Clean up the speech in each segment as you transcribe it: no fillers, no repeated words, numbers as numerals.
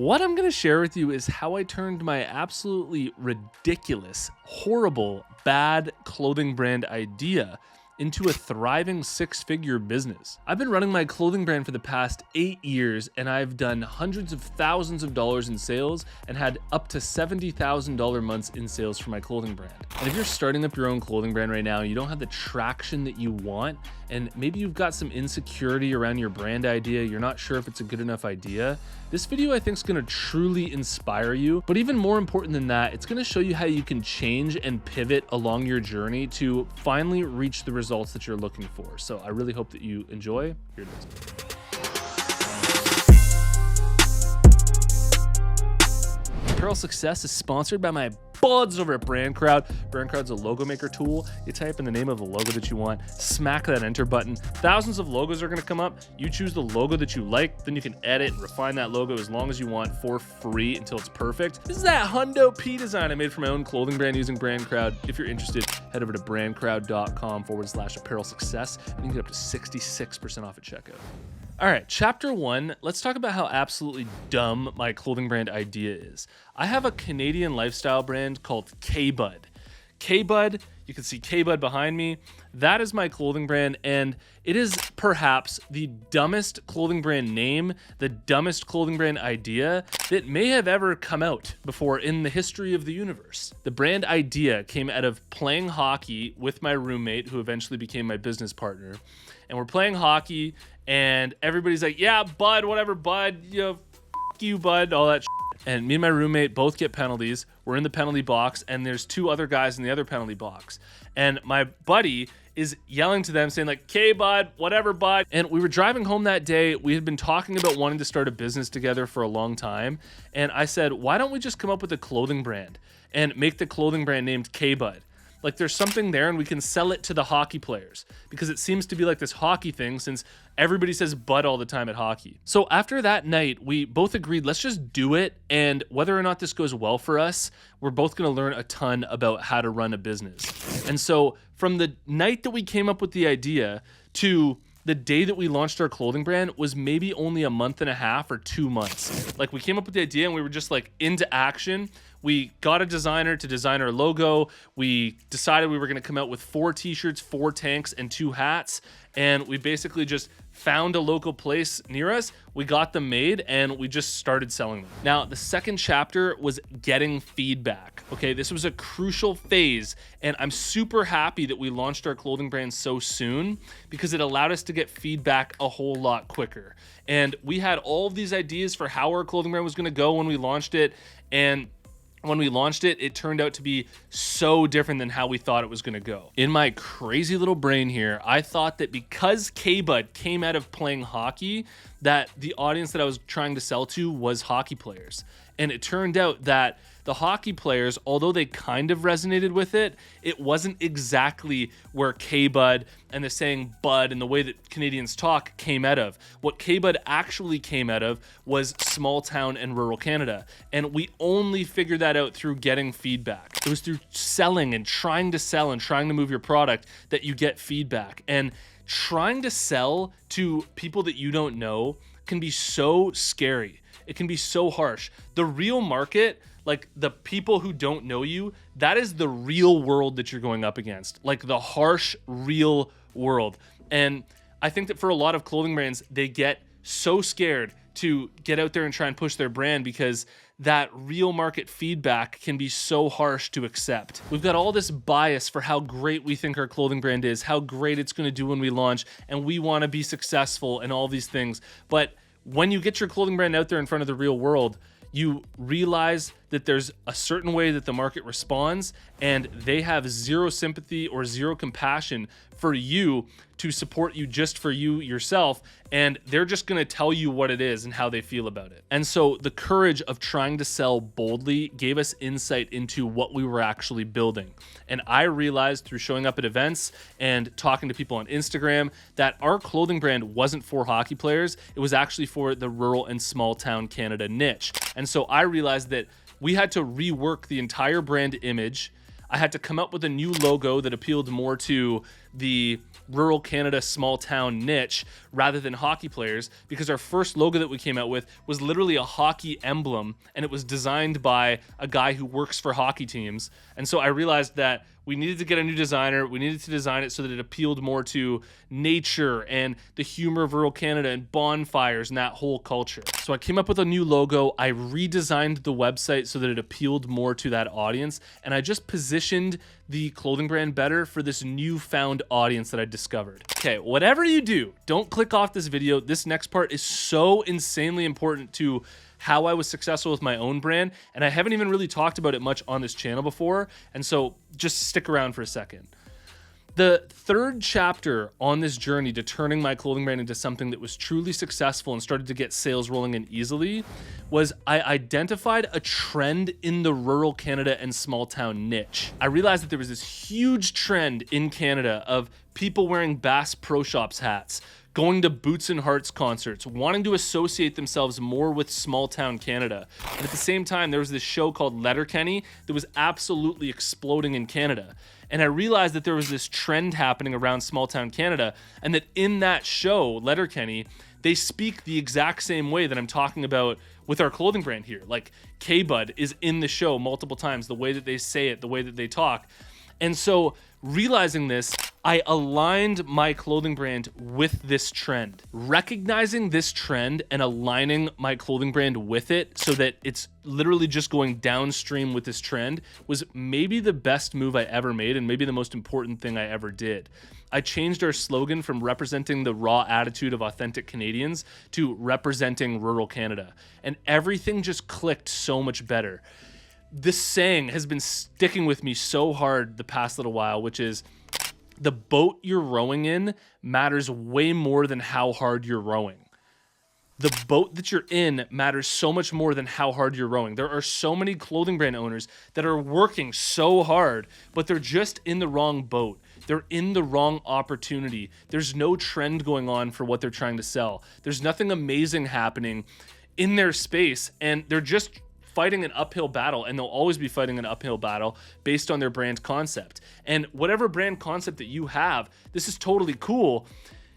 What I'm gonna share with you is how I turned my absolutely ridiculous, horrible, bad clothing brand idea into a thriving six-figure business. I've been running my clothing brand for the past 8 years, and I've done hundreds of thousands of dollars in sales and had up to $70,000 months in sales for my clothing brand. And if you're starting up your own clothing brand right now, you don't have the traction that you want, and maybe you've got some insecurity around your brand idea, you're not sure if it's a good enough idea, this video I think is gonna truly inspire you. But even more important than that, it's gonna show you how you can change and pivot along your journey to finally reach the results that you're looking for. So I really hope that you enjoy. Here it is. Apparel Success is sponsored by my buds over at Brand Crowd. Brand Crowd's a logo maker tool. You type in the name of the logo that you want, smack that enter button. Thousands of logos are gonna come up. You choose the logo that you like, then you can edit and refine that logo as long as you want for free until it's perfect. This is that Hundo P design I made for my own clothing brand using Brand Crowd. If you're interested, head over to brandcrowd.com/apparel success and you can get up to 66% off at checkout. All right, chapter 1, let's talk about how absolutely dumb my clothing brand idea is. I have a Canadian lifestyle brand called K-Bud. K-Bud, you can see K-Bud behind me. That is my clothing brand, and it is perhaps the dumbest clothing brand name, the dumbest clothing brand idea that may have ever come out before in the history of the universe. The brand idea came out of playing hockey with my roommate, who eventually became my business partner. And we're playing hockey, and everybody's like, yeah, Bud, whatever, Bud, you know, f you, Bud, all that shit. And me and my roommate both get penalties. We're in the penalty box, and there's two other guys in the other penalty box. And my buddy is yelling to them, saying like, okay, Bud, whatever, Bud. And we were driving home that day. We had been talking about wanting to start a business together for a long time. And I said, why don't we just come up with a clothing brand and make the clothing brand named K-Bud? Like there's something there and we can sell it to the hockey players because it seems to be like this hockey thing since everybody says Bud all the time at hockey. So after that night, we both agreed, let's just do it. And whether or not this goes well for us, we're both going to learn a ton about how to run a business. And so from the night that we came up with the idea to the day that we launched our clothing brand was maybe only a month and a half or 2 months. Like we came up with the idea and we were just like into action. We got a designer to design our logo. We decided we were gonna come out with 4 t-shirts, 4 tanks, and 2 hats. And we basically just found a local place near us. We got them made and we just started selling them. Now, the second chapter was getting feedback. Okay, this was a crucial phase and I'm super happy that we launched our clothing brand so soon because it allowed us to get feedback a whole lot quicker. And we had all of these ideas for how our clothing brand was gonna go when we launched it. And when we launched it, it turned out to be so different than how we thought it was gonna go. In my crazy little brain here, I thought that because K-Bud came out of playing hockey, that the audience that I was trying to sell to was hockey players. And it turned out that the hockey players, although they kind of resonated with it, it wasn't exactly where K-Bud and the saying Bud and the way that Canadians talk came out of. What K-Bud actually came out of was small town and rural Canada. And we only figured that out through getting feedback. It was through selling and trying to move your product that you get feedback. And trying to sell to people that you don't know can be so scary. It can be so harsh. The real market, like the people who don't know you, that is the real world that you're going up against, like the harsh, real world. And I think that for a lot of clothing brands, they get so scared to get out there and try and push their brand because that real market feedback can be so harsh to accept. We've got all this bias for how great we think our clothing brand is, how great it's gonna do when we launch, and we wanna be successful and all these things. But when you get your clothing brand out there in front of the real world, you realize that there's a certain way that the market responds and they have zero sympathy or zero compassion for you to support you just for you yourself, and they're just gonna tell you what it is and how they feel about it. And so the courage of trying to sell boldly gave us insight into what we were actually building. And I realized through showing up at events and talking to people on Instagram that our clothing brand wasn't for hockey players, it was actually for the rural and small town Canada niche. And so I realized that we had to rework the entire brand image. I had to come up with a new logo that appealed more to the rural Canada small town niche rather than hockey players, because our first logo that we came out with was literally a hockey emblem, and it was designed by a guy who works for hockey teams. And so I realized that we needed to get a new designer. We needed to design it so that it appealed more to nature and the humor of rural Canada and bonfires and that whole culture. So I came up with a new logo. I redesigned the website so that it appealed more to that audience. And I just positioned the clothing brand better for this newfound audience that I discovered. Okay, whatever you do, don't click off this video. This next part is so insanely important to how I was successful with my own brand, and I haven't even really talked about it much on this channel before, and so just stick around for a second. The third chapter on this journey to turning my clothing brand into something that was truly successful and started to get sales rolling in easily was I identified a trend in the rural Canada and small town niche. I realized that there was this huge trend in Canada of people wearing Bass Pro Shops hats, going to Boots and Hearts concerts, wanting to associate themselves more with small town Canada. And at the same time, there was this show called Letterkenny that was absolutely exploding in Canada. And I realized that there was this trend happening around small town Canada, and that in that show, Letterkenny, they speak the exact same way that I'm talking about with our clothing brand here. Like K-Bud is in the show multiple times, the way that they say it, the way that they talk. And so realizing this, I aligned my clothing brand with this trend. Recognizing this trend and aligning my clothing brand with it so that it's literally just going downstream with this trend was maybe the best move I ever made, and maybe the most important thing I ever did. I changed our slogan from representing the raw attitude of authentic Canadians to representing rural Canada. And everything just clicked so much better. This saying has been sticking with me so hard the past little while, which is the boat you're rowing in matters way more than how hard you're rowing. The boat that you're in matters so much more than how hard you're rowing. There are so many clothing brand owners that are working so hard, but they're just in the wrong boat. They're in the wrong opportunity. There's no trend going on for what they're trying to sell. There's nothing amazing happening in their space, and they're just fighting an uphill battle, and they'll always be fighting an uphill battle based on their brand concept. And whatever brand concept that you have, this is totally cool.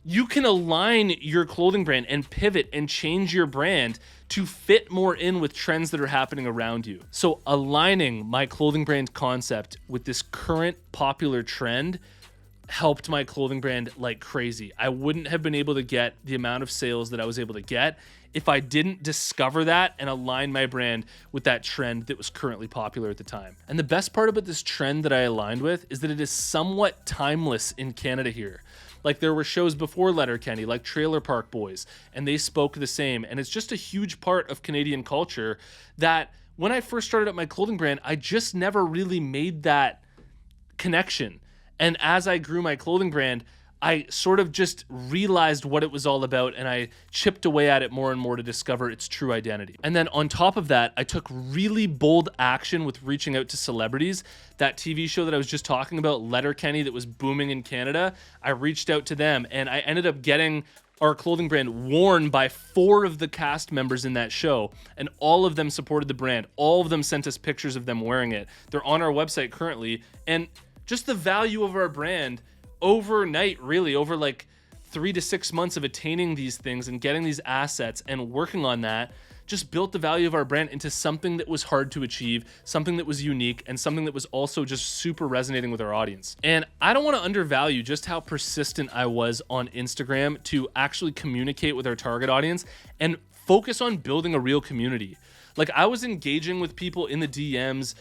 You can align your clothing brand and pivot and change your brand to fit more in with trends that are happening around you. So aligning my clothing brand concept with this current popular trend helped my clothing brand like crazy. I wouldn't have been able to get the amount of sales that I was able to get if I didn't discover that and align my brand with that trend that was currently popular at the time. And the best part about this trend that I aligned with is that it is somewhat timeless in Canada here. Like there were shows before Letterkenny, like Trailer Park Boys, and they spoke the same. And it's just a huge part of Canadian culture that when I first started up my clothing brand, I just never really made that connection. And as I grew my clothing brand, I sort of just realized what it was all about, and I chipped away at it more and more to discover its true identity. And then on top of that, I took really bold action with reaching out to celebrities. That TV show that I was just talking about, Letterkenny, that was booming in Canada, I reached out to them, and I ended up getting our clothing brand worn by 4 of the cast members in that show, and all of them supported the brand. All of them sent us pictures of them wearing it. They're on our website currently, and just the value of our brand overnight, really over like 3 to 6 months of attaining these things and getting these assets and working on that, just built the value of our brand into something that was hard to achieve, something that was unique, and something that was also just super resonating with our audience. And I don't want to undervalue just how persistent I was on Instagram to actually communicate with our target audience and focus on building a real community. Like I was engaging with people in the DMs,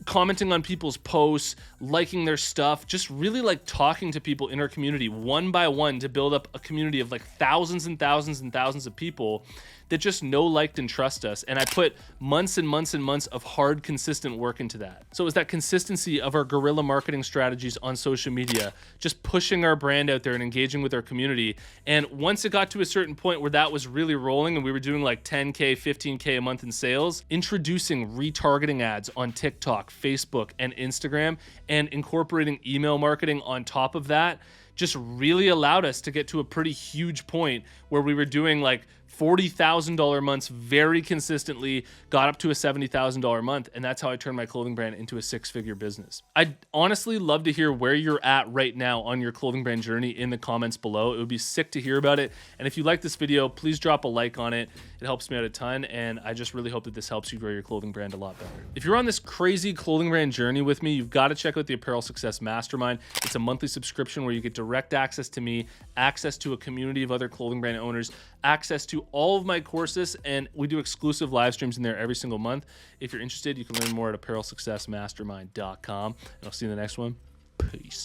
commenting on people's posts, liking their stuff, just really like talking to people in our community one by one to build up a community of like thousands and thousands and thousands of people that just know, liked, and trust us. And I put months and months and months of hard, consistent work into that. So it was that consistency of our guerrilla marketing strategies on social media, just pushing our brand out there and engaging with our community. And once it got to a certain point where that was really rolling and we were doing like 10K, 15K a month in sales, introducing retargeting ads on TikTok, Facebook, and Instagram, and incorporating email marketing on top of that, just really allowed us to get to a pretty huge point where we were doing like $40,000 months very consistently, got up to a $70,000 month, and that's how I turned my clothing brand into a six-figure business. I'd honestly love to hear where you're at right now on your clothing brand journey in the comments below. It would be sick to hear about it. And if you like this video, please drop a like on it. It helps me out a ton, and I just really hope that this helps you grow your clothing brand a lot better. If you're on this crazy clothing brand journey with me, you've got to check out the Apparel Success Mastermind. It's a monthly subscription where you get direct access to me, access to a community of other clothing brand owners, access to all of my courses, and we do exclusive live streams in there every single month. If you're interested, you can learn more at apparelsuccessmastermind.com, and I'll see you in the next one. Peace.